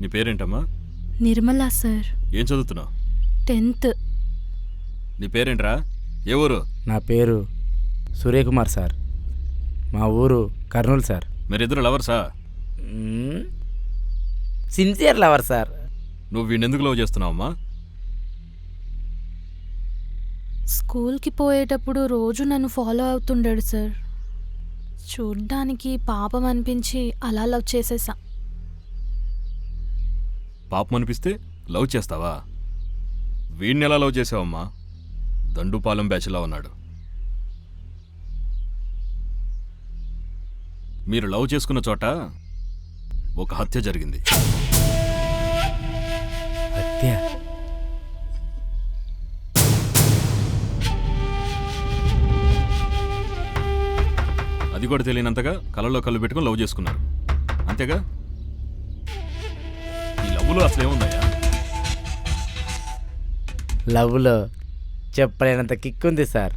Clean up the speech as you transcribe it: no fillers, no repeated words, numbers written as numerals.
నీ పేరేంటమ్మా? నిర్మలా సార్. ఏం చదువుతున్నావు? 10th. నీ పేరేంట్రా? ఏ ఊరు? నా పేరు సూర్యకుమార్ సార్. మా ఊరు కర్నూలు సార్. మీరిద్దరు లవర్సా? Sincere lover sir. నువ్వు వీడిని ఎందుకు లవ్ చేస్తున్నావమ్మా? స్కూల్కి పోయేటప్పుడు రోజు నన్ను ఫాలో అవుతుండాడు సార్. చూడ్డానికి పాపం అనిపించి అలా లవ్ చేసేసా. పాపం అనిపిస్తే లవ్ చేస్తావా? వీడిని ఎలా లవ్ చేసావమ్మా? దండుపాలెం బ్యాచ్లా ఉన్నాడు. మీరు లవ్ చేసుకున్న చోట ఒక హత్య జరిగింది. హత్య? అది కూడా తెలియనంతగా కళ్ళలో కళ్ళు పెట్టుకుని లవ్ చేసుకున్నారు, అంతేగా? ఈ లవ్లో అసలు ఏముందయ్యా? లవ్లో చెప్పలేనంత కిక్ ఉంది సార్.